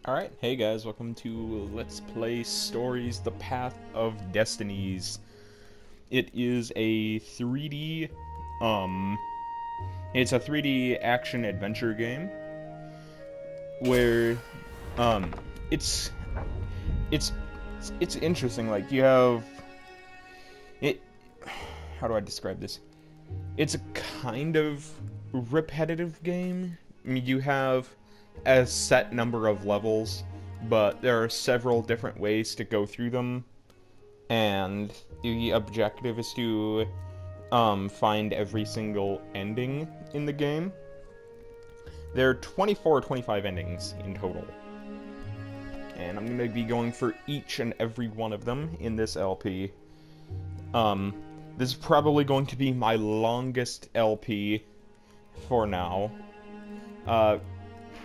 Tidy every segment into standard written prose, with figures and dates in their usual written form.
Alright, hey guys, welcome to Let's Play Stories, The Path of Destinies. It is a 3D, it's a 3D action-adventure game, where, it's interesting, like, you have, how do I describe this? It's a kind of repetitive game. I mean, you have a set number of levels, but there are several different ways to go through them, and the objective is to find every single ending in the game. There are 24 or 25 endings in total, and I'm going to be going for each and every one of them in this LP. This is probably going to be my longest LP for now.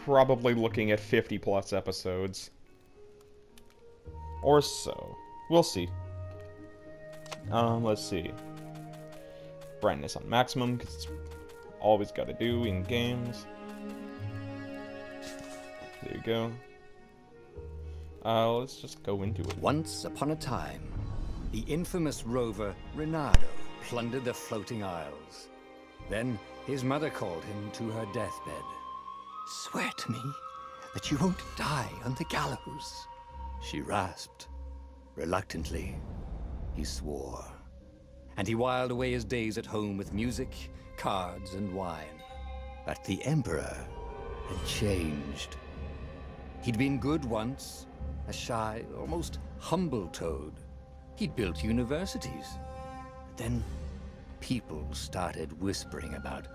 Probably looking at 50 plus episodes. Or so. We'll see. Let's see. Brightness on maximum, because it's always got to do in games. There you go. Let's just go into it. Once upon a time, the infamous rover Reynardo plundered the floating isles. Then his mother called him to her deathbed. "Swear to me that you won't die on the gallows," she rasped. Reluctantly, he swore. And he whiled away his days at home with music, cards, and wine. But the Emperor had changed. He'd been good once, a shy, almost humble toad. He'd built universities. But then people started whispering about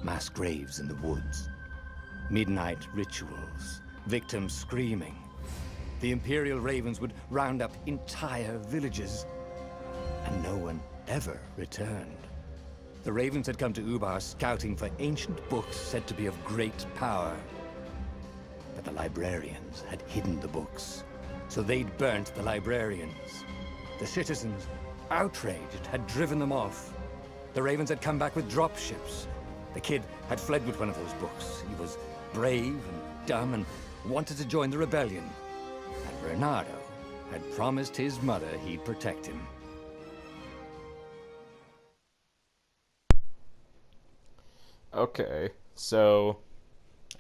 mass graves in the woods. Midnight rituals, victims screaming. The Imperial Ravens would round up entire villages, and no one ever returned. The Ravens had come to Ubar scouting for ancient books said to be of great power. But the librarians had hidden the books, so they'd burnt the librarians. The citizens, outraged, had driven them off. The Ravens had come back with dropships. The kid had fled with one of those books. He was brave and dumb and wanted to join the rebellion. And Reynardo had promised his mother he'd protect him. Okay, so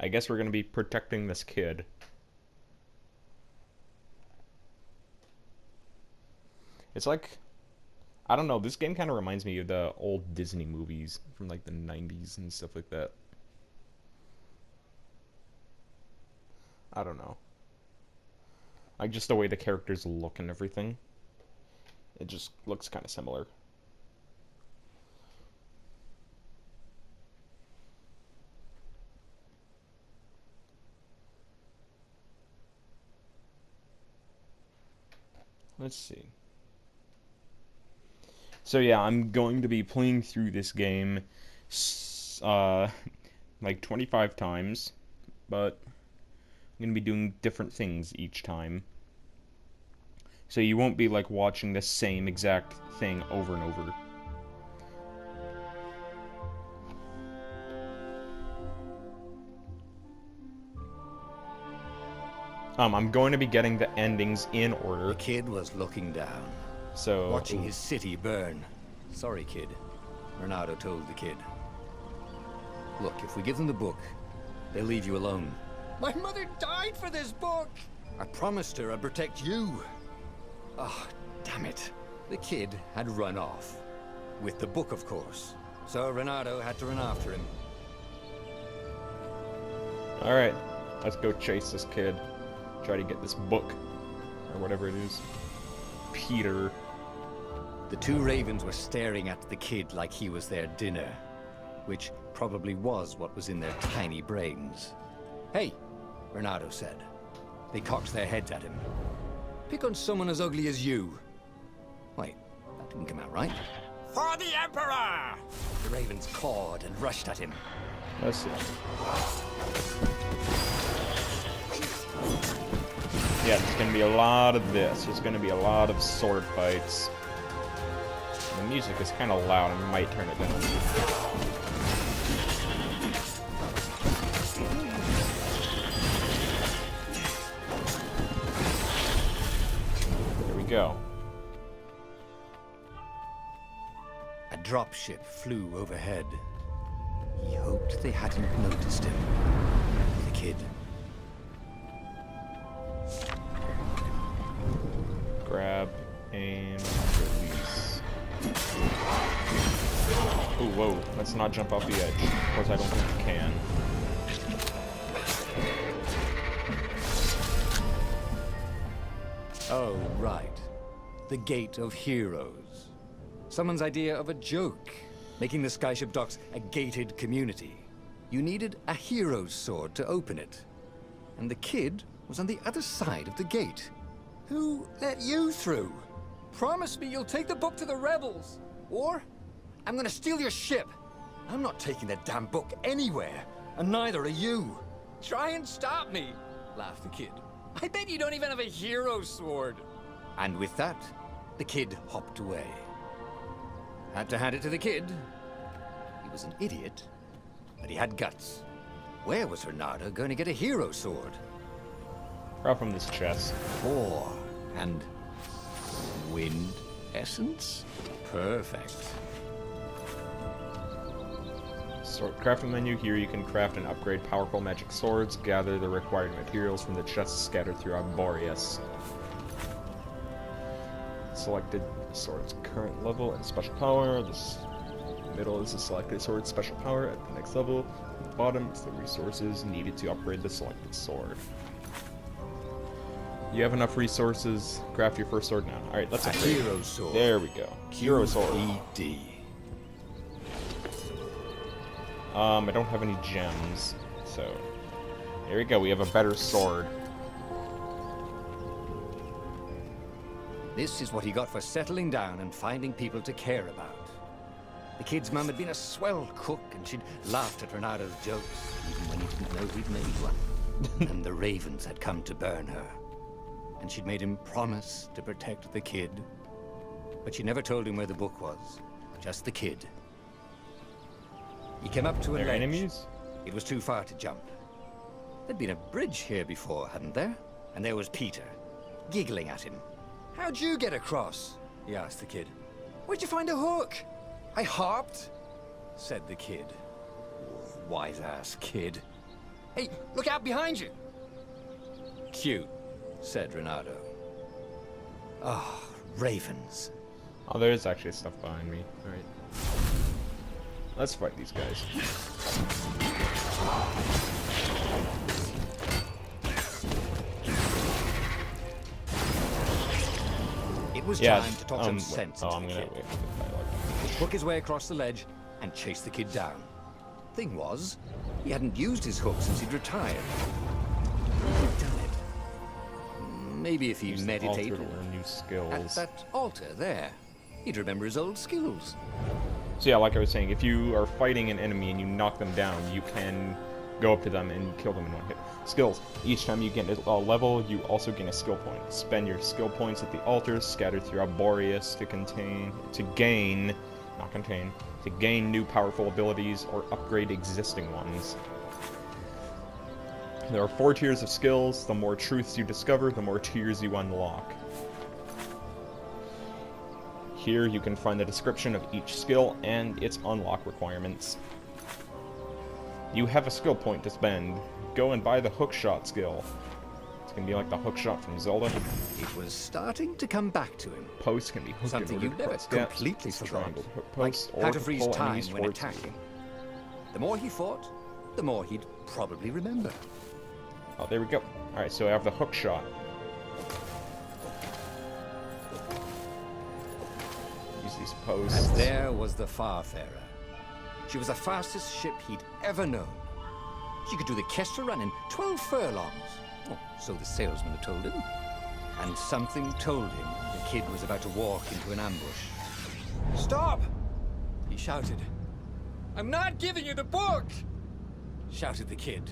I guess we're gonna be protecting this kid. It's like, I don't know, this game kind of reminds me of the old Disney movies from like the 90s and stuff like that. I don't know. Like, just the way the characters look and everything. It just looks kind of similar. Let's see. So yeah, I'm going to be playing through this game like 25 times, but I'm going to be doing different things each time. So you won't be like watching the same exact thing over and over. I'm going to be getting the endings in order. The kid was looking down, So watching his city burn. "Sorry, kid," Reynardo told the kid. "Look, if we give them the book, they'll leave you alone." "My mother died for this book!" "I promised her I'd protect you." "Oh, damn it." The kid had run off. With the book, of course. So Reynardo had to run after him. Alright, let's go chase this kid. Try to get this book. Or whatever it is. Peter. The two ravens were staring at the kid like he was their dinner. Which probably was what was in their tiny brains. "Hey," Reynardo said. They cocked their heads at him. "Pick on someone as ugly as you." Wait, that didn't come out right. "For the Emperor!" The ravens cawed and rushed at him. Let's see. Yeah, there's gonna be a lot of this. There's gonna be a lot of sword fights. The music is kind of loud. I might turn it down. go. A dropship flew overhead. He hoped they hadn't noticed him. The kid. Grab, aim, release. Ooh, whoa. Let's not jump off the edge. Of course, I don't think you can. Oh, right. The Gate of Heroes. Someone's idea of a joke, making the Skyship docks a gated community. You needed a hero's sword to open it. And the kid was on the other side of the gate. Who let you through? Promise me you'll take the book to the rebels. Or I'm gonna steal your ship. I'm not taking that damn book anywhere. And neither are you. Try and stop me, laughed the kid. I bet you don't even have a hero's sword. And with that, the kid hopped away. Had to hand it to the kid. He was an idiot, but he had guts. Where was Reynardo going to get a hero sword? Right from this chest. Ore and wind essence? Perfect. Sword crafting menu. Here you can craft and upgrade powerful magic swords. Gather the required materials from the chests scattered throughout Boreas. Selected sword's current level and special power. This middle is the selected sword's special power at the next level. At the bottom is the resources needed to upgrade the selected sword. You have enough resources. Craft your first sword now. Alright, let's upgrade. Hero sword. There we go. Hero sword. QED. I don't have any gems, so there we go. We have a better sword. This is what he got for settling down and finding people to care about. The kid's mum had been a swell cook, and she'd laughed at Reynardo's jokes, even when he didn't know he'd made one. And the ravens had come to burn her. And she'd made him promise to protect the kid. But she never told him where the book was. Just the kid. He came up to a There ledge. enemies? It was too far to jump. There'd been a bridge here before, hadn't there? And there was Peter, giggling at him. How'd you get across? He asked the kid. Where'd you find a hook? I hopped, said the kid. Wise-ass kid. Hey, look out behind you! Cute, said Reynardo. Ah, ravens. Oh, there is actually stuff behind me. Alright. Let's fight these guys. It was time to talk some wait. sense Oh, into I'm the gonna kid. wait for the dialogue. He took his way across the ledge and chased the kid down. Thing was, he hadn't used his hook since he'd retired. He'd done it. Maybe if he Use the meditated altar to learn new at skills. that altar there, he'd remember his old skills. So yeah, like I was saying, if you are fighting an enemy and you knock them down, you can go up to them and kill them in one hit. Skills. Each time you gain a level, you also gain a skill point. Spend your skill points at the altars scattered throughout Boreas to gain new powerful abilities or upgrade existing ones. There are 4 tiers of skills. The more truths you discover, the more tiers you unlock. Here you can find the description of each skill and its unlock requirements. You have a skill point to spend. Go and buy the hookshot skill. It's gonna be like the hookshot from Zelda. It was starting to come back to him. Post can be hooked Something in order you'd to never press gaps. completely It's forgot. triangle hook Like post, how or to freeze pull time enemies when towards you. attacking. The more he fought, the more he'd probably remember. Oh, there we go. Alright, so I have the hookshot. Use these posts. And there was the Farfarer. She was the fastest ship he'd ever known. She could do the Kestra run in 12 furlongs. Oh, so the salesman had told him. And something told him the kid was about to walk into an ambush. Stop! He shouted. I'm not giving you the book! Shouted the kid,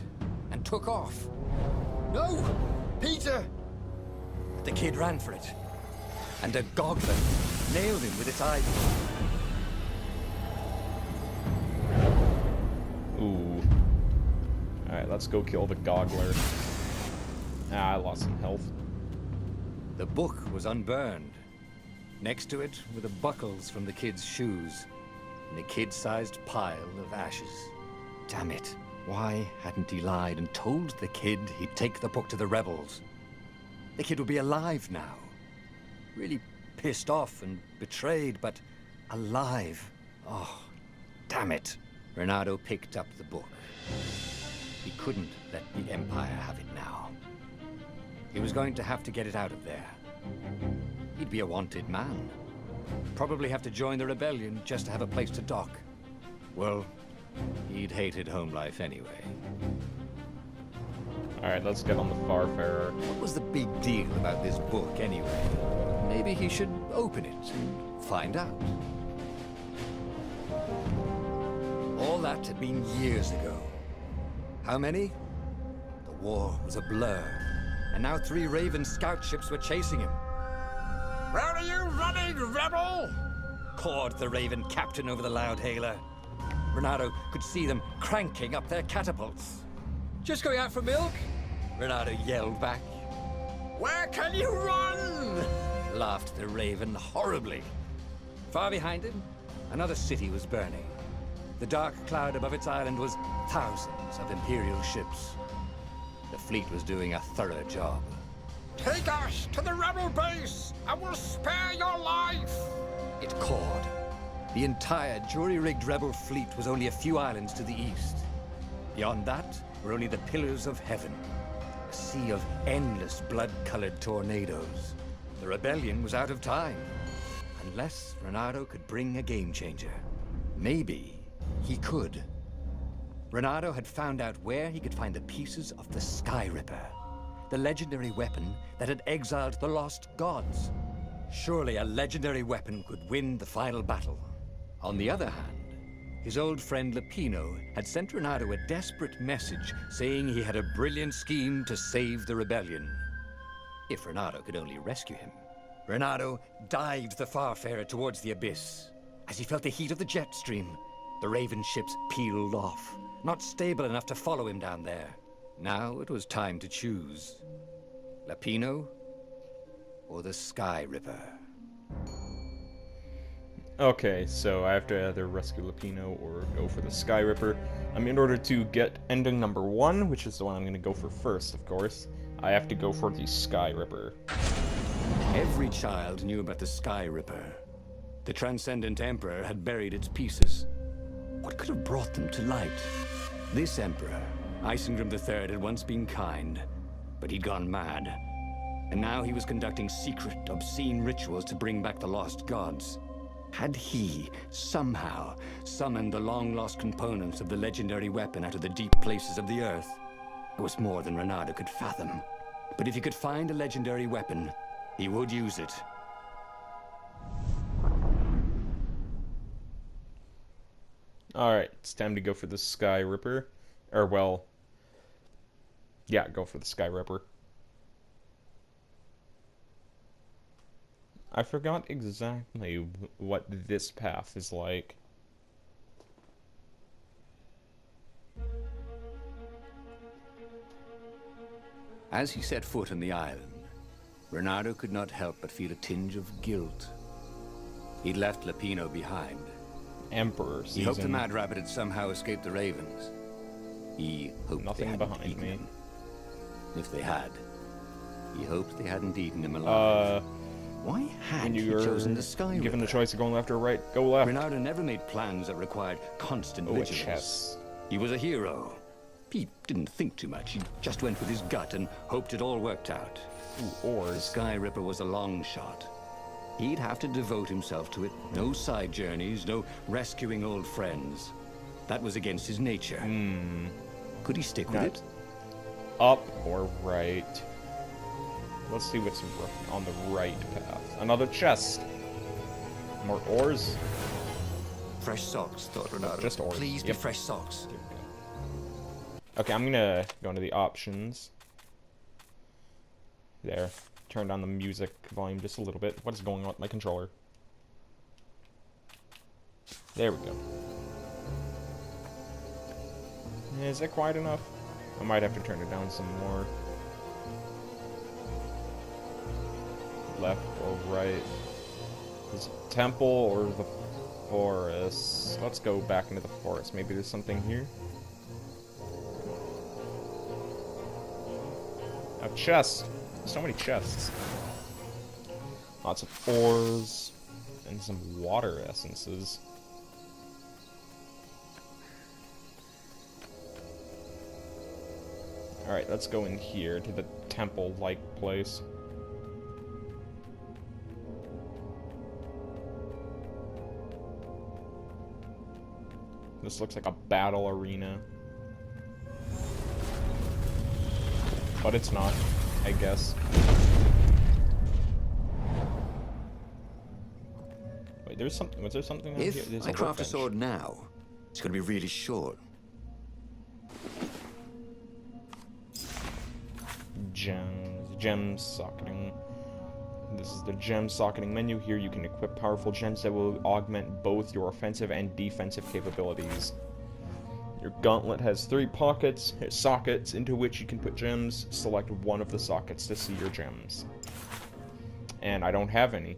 and took off. No! Peter! The kid ran for it. And a goggler nailed him with its eyeball. Ooh. Alright, let's go kill the goggler. Ah, I lost some health. The book was unburned. Next to it were the buckles from the kid's shoes, and a kid-sized pile of ashes. Damn it. Why hadn't he lied and told the kid he'd take the book to the rebels? The kid would be alive now. Really pissed off and betrayed, but alive. Oh, damn it. Reynardo picked up the book. He couldn't let the Empire have it now. He was going to have to get it out of there. He'd be a wanted man. Probably have to join the rebellion just to have a place to dock. Well, he'd hated home life anyway. Alright, let's get on the Farfarer. What was the big deal about this book anyway? Maybe he should open it and find out. All that had been years ago. How many? The war was a blur, and now 3 Raven scout ships were chasing him. "Where are you running, rebel?" cawed the Raven captain over the loudhailer. Reynardo could see them cranking up their catapults. "Just going out for milk?" Reynardo yelled back. "Where can you run?" laughed the Raven horribly. Far behind him, another city was burning. The dark cloud above its island was thousands of Imperial ships. The fleet was doing a thorough job. "Take us to the rebel base, and we'll spare your life!" it cawed. The entire jury-rigged rebel fleet was only a few islands to the east. Beyond that were only the pillars of heaven, a sea of endless blood-colored tornadoes. The rebellion was out of time, unless Reynardo could bring a game-changer. Maybe he could. Reynardo had found out where he could find the pieces of the Sky Ripper, the legendary weapon that had exiled the lost gods. Surely a legendary weapon could win the final battle. On the other hand, his old friend Lapino had sent Reynardo a desperate message saying he had a brilliant scheme to save the rebellion. If Reynardo could only rescue him. Reynardo dived the Farfarer towards the abyss. As he felt the heat of the jet stream, the Raven ships peeled off, not stable enough to follow him down there. Now it was time to choose. Lapino or the Sky Ripper? Okay, so I have to either rescue Lapino or go for the Sky Ripper. In order to get ending number 1, which is the one I'm going to go for first, of course, I have to go for the Sky Ripper. Every child knew about the Sky Ripper. The Transcendent Emperor had buried its pieces. What could have brought them to light? This Emperor, Isengrim III, had once been kind, but he'd gone mad. And now he was conducting secret, obscene rituals to bring back the lost gods. Had he, somehow, summoned the long-lost components of the legendary weapon out of the deep places of the Earth? It was more than Reynardo could fathom. But if he could find a legendary weapon, he would use it. Alright, it's time to go for the Sky Ripper. Or, well... yeah, go for the Sky Ripper. I forgot exactly what this path is like. As he set foot on the island, Reynardo could not help but feel a tinge of guilt. He'd left Lapino behind. Emperor season. He hoped the Mad Rabbit had somehow escaped the Ravens. He hoped Nothing they hadn't behind eaten me. him. If they had, he hoped they hadn't eaten him alive. Why had he chosen the Sky given the Ripper? choice of going left or right, go left. Reynardo never made plans that required constant Oh, a vigilance. chest. He was a hero. He didn't think too much. He just went with his gut and hoped it all worked out. Ooh, The oars. Sky Ripper was a long shot. He'd have to devote himself to it. No side journeys, no rescuing old friends. That was against his nature. Could he stick with Not it? up or right. Let's see what's on the right path. Another chest. More oars. Fresh socks, thought Reynardo. Just oars. Please be Yep. fresh socks. Okay, I'm gonna go into the options. There. Turn down the music volume just a little bit. What is going on with my controller? There we go. Is that quiet enough? I might have to turn it down some more. left or right? Is it temple or the forest? Let's go back into the forest. Maybe there's something here? A chest! So many chests. Lots of ores. And some water essences. Alright, let's go in here to the temple-like place. This looks like a battle arena. But it's not, I guess. Wait, there's something. Was there something down here? If I craft a sword now, it's going to be really short. Gem socketing. This is the gem socketing menu. Here you can equip powerful gems that will augment both your offensive and defensive capabilities. Your gauntlet has 3 sockets into which you can put gems. Select one of the sockets to see your gems. And I don't have any.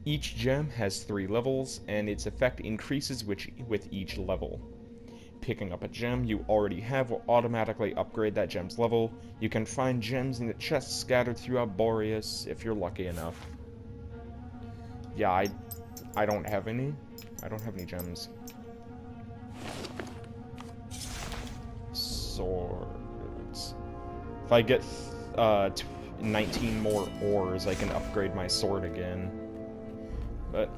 Each gem has 3 levels, and its effect increases with each level. Picking up a gem you already have will automatically upgrade that gem's level. You can find gems in the chests scattered throughout Boreas if you're lucky enough. Yeah, I don't have any. I don't have any gems. Swords. If I get 19 more ores, I can upgrade my sword again. But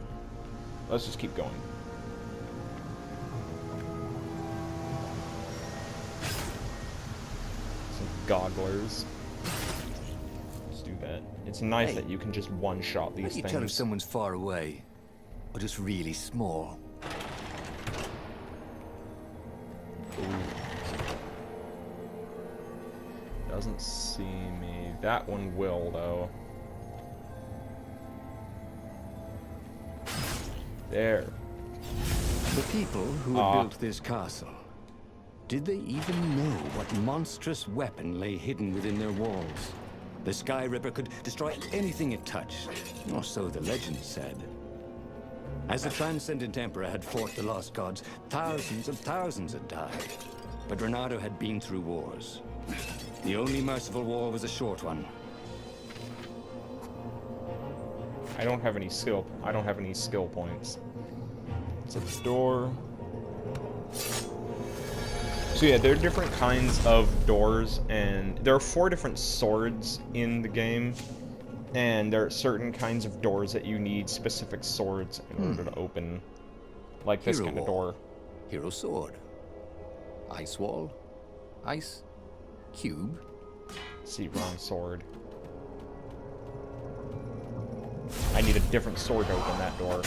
let's just keep going. Gogglers. Let's do that. It's nice that you can just one-shot these things. How do you tell if someone's far away, or just really small? Ooh. Doesn't see me. That one will, though. There. The people who had built this castle, did they even know what monstrous weapon lay hidden within their walls? The Sky Ripper could destroy anything it touched, or so the legend said. As the Transcendent Emperor had fought the Lost Gods, thousands and thousands had died. But Reynardo had been through wars. The only merciful war was a short one. I don't have any skill points. It's a door. So yeah, there are different kinds of doors, and there are 4 different swords in the game, and there are certain kinds of doors that you need specific swords in order to open, like this kind of door. Hero sword. Ice wall. Ice cube. See, wrong sword. I need a different sword to open that door.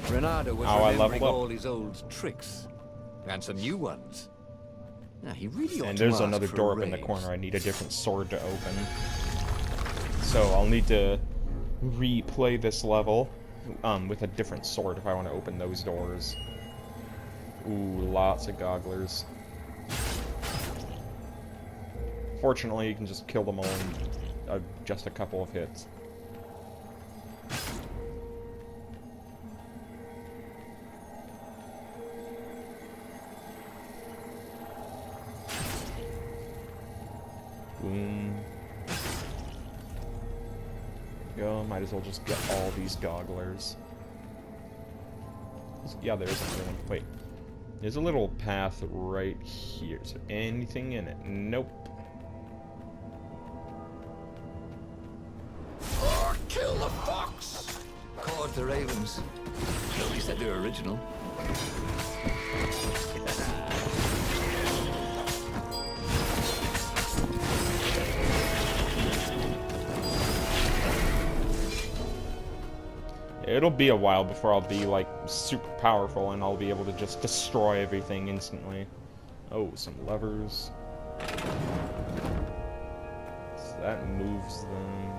Reynardo was remembering all his old tricks, and some new ones. Now, he really ought and to there's ask another for door a up in the raise. corner I need a different sword to open. So I'll need to replay this level with a different sword if I want to open those doors. Ooh, lots of gogglers. Fortunately, you can just kill them all in just a couple of hits. Boom. Go, might as well just get all these gogglers. Yeah, there's another one. Wait. There's a little path right here. Is there anything in it? Nope. Or kill the fox! Caught the ravens. Nobody said they were original. It'll be a while before I'll be, like, super powerful and I'll be able to just destroy everything instantly. Oh, some levers. So that moves them.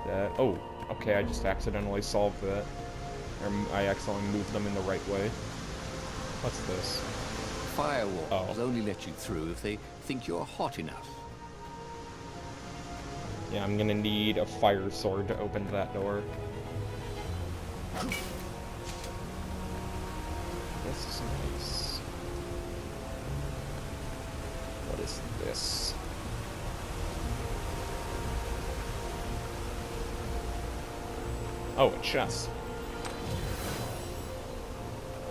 That... Oh, okay, I just accidentally solved that. Or I accidentally moved them in the right way. What's this? Firewalls only let you through if they think you're hot enough. Yeah, I'm gonna need a fire sword to open that door. This is nice. What is this? Oh, a chest.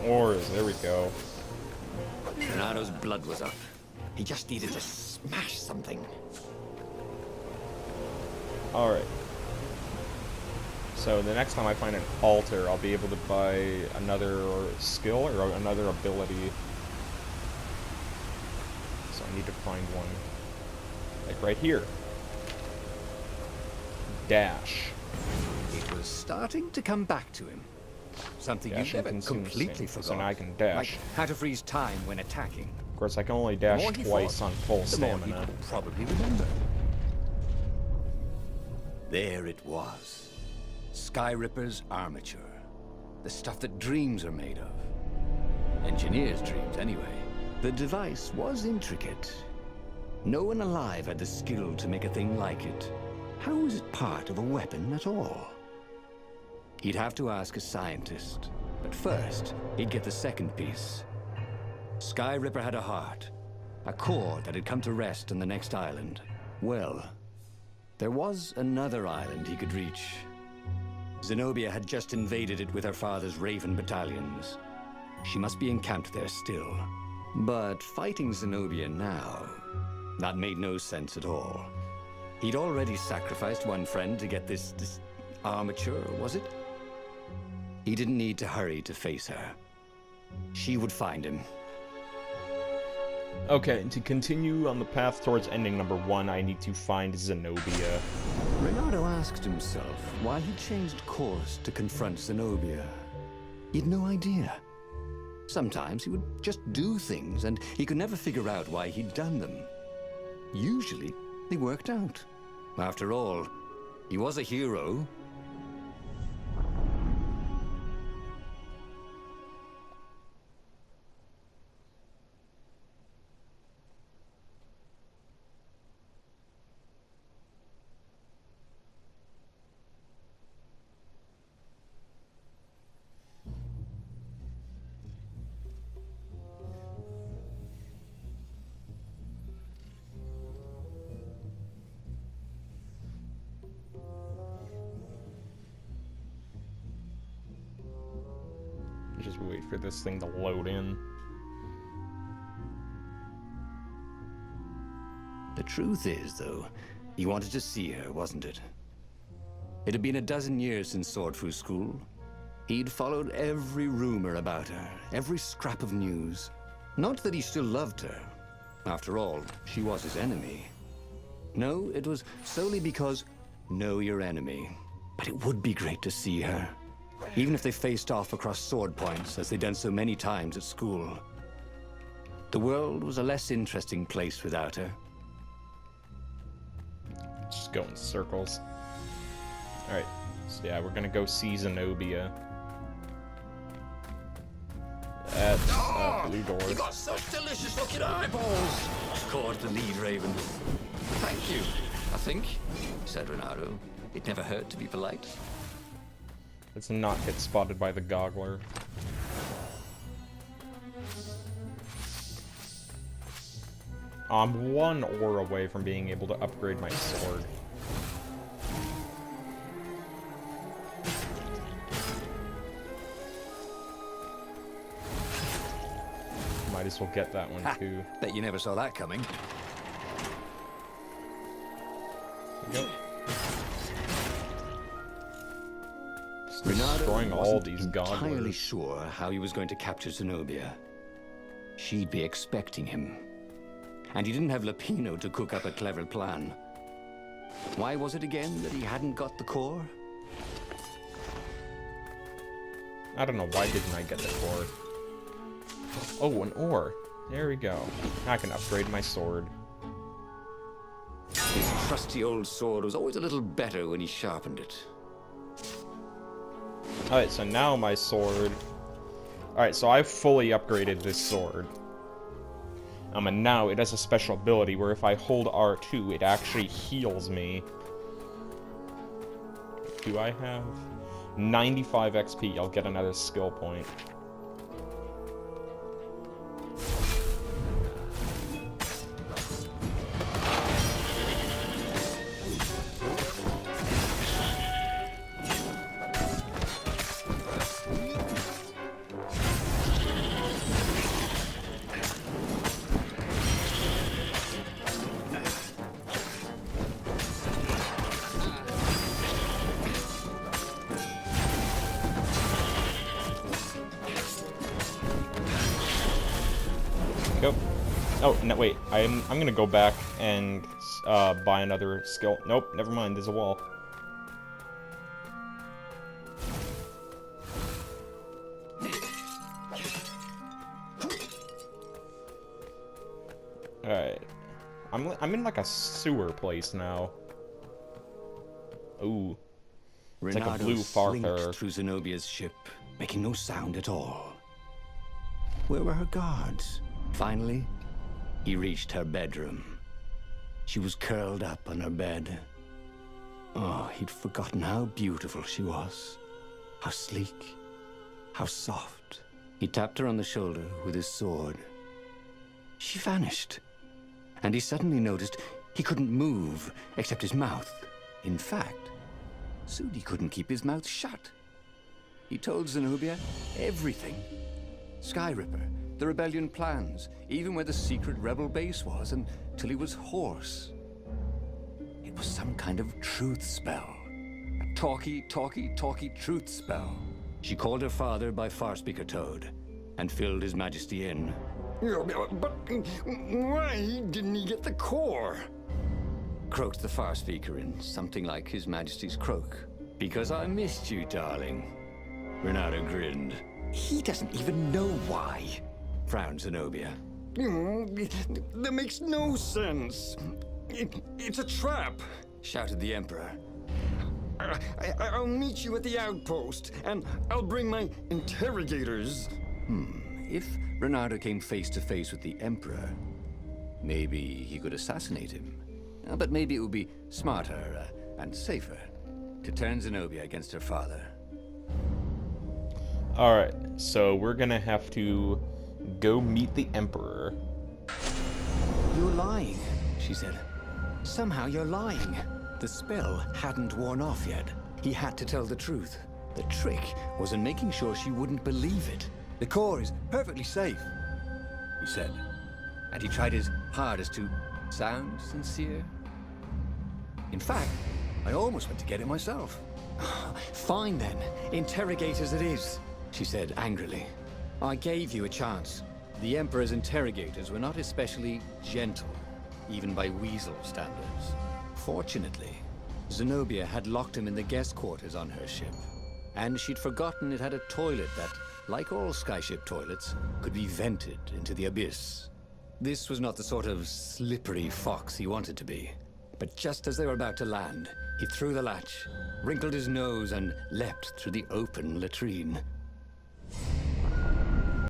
Ores, there we go. Renado's blood was up. He just needed to smash something. Alright. So the next time I find an altar, I'll be able to buy another skill or another ability. So I need to find one. Like right here. Dash. It was starting to come back to him. Something you never completely forgot. So now I can dash. Like how to freeze time when attacking. Of course, I can only dash twice on full stamina. The more he could probably remember. There it was. Skyripper's armature. The stuff that dreams are made of. Engineers' dreams, anyway. The device was intricate. No one alive had the skill to make a thing like it. How was it part of a weapon at all? He'd have to ask a scientist. But first, he'd get the second piece. Skyripper had a heart. A core that had come to rest on the next island. Well, there was another island he could reach. Zenobia had just invaded it with her father's Raven battalions. She must be encamped there still. But fighting Zenobia now, that made no sense at all. He'd already sacrificed one friend to get this armature, was it? He didn't need to hurry to face her. She would find him. Okay, to continue on the path towards ending number 1, I need to find Zenobia. Renato asked himself why he changed course to confront Zenobia. He'd no idea. Sometimes he would just do things, and he could never figure out why he'd done them. Usually, they worked out. After all, he was a hero. Just wait for this thing to load in. The truth is, though, he wanted to see her, wasn't it? It had been a dozen years since Swordfu School. He'd followed every rumor about her, every scrap of news. Not that he still loved her. After all, she was his enemy. No, it was solely because, know your enemy. But it would be great to see her. Even if they faced off across sword points, as they'd done so many times at school. The world was a less interesting place without her. Just go in circles. Alright, so yeah, we're gonna go see Zenobia. That's blue door. You got such delicious looking eyeballs! Scored the lead, Raven. Thank you, I think, said Renato. It never hurt to be polite. Let's not get spotted by the goggler. I'm one ore away from being able to upgrade my sword. Might as well get that one too. Bet you never saw that coming. Yep. Renato Destroying all these entirely gobblers. sure how he was going to capture Zenobia. She'd be expecting him. And he didn't have Lapino to cook up a clever plan. Why was it again that he hadn't got the core? I don't know, why didn't I get the core? Oh, an ore. There we go. I can upgrade my sword. His trusty old sword was always a little better when he sharpened it. Alright, so now my sword... Alright, so I've fully upgraded this sword. And now it has a special ability where if I hold R2, it actually heals me. Do I have 95 XP? I'll get another skill point. Go. Oh, no, wait. I'm gonna go back and buy another skill. Nope, never mind. There's a wall. Alright. I'm in like a sewer place now. Ooh. It's like a blue farther. Through Zenobia's ship, making no sound at all. Where were her guards? Finally, he reached her bedroom. She was curled up on her bed. Oh, he'd forgotten how beautiful she was. How sleek. How soft. He tapped her on the shoulder with his sword. She vanished. And he suddenly noticed he couldn't move except his mouth. In fact, Sudi couldn't keep his mouth shut. He told Zenobia everything. Skyripper, the rebellion plans, even where the secret rebel base was, until he was hoarse. It was some kind of truth spell. A talky truth spell. She called her father by Farspeaker Toad, and filled His Majesty in. But why didn't he get the core? Croaked the Farspeaker in something like His Majesty's croak. Because I missed you, darling. Renato grinned. He doesn't even know why, frowned Zenobia. That makes no sense. It's a trap, shouted the Emperor. I'll meet you at the outpost, and I'll bring my interrogators. If Renato came face to face with the Emperor, maybe he could assassinate him. But maybe it would be smarter and safer to turn Zenobia against her father. Alright, so we're gonna have to go meet the Emperor. You're lying, she said. Somehow you're lying. The spell hadn't worn off yet. He had to tell the truth. The trick was in making sure she wouldn't believe it. The core is perfectly safe, he said. And he tried his hardest to sound sincere. In fact, I almost went to get it myself. Fine then, interrogators it is, she said angrily. I gave you a chance. The Emperor's interrogators were not especially gentle, even by Weasel standards. Fortunately, Zenobia had locked him in the guest quarters on her ship, and she'd forgotten it had a toilet that, like all skyship toilets, could be vented into the abyss. This was not the sort of slippery fox he wanted to be. But just as they were about to land, he threw the latch, wrinkled his nose, and leapt through the open latrine.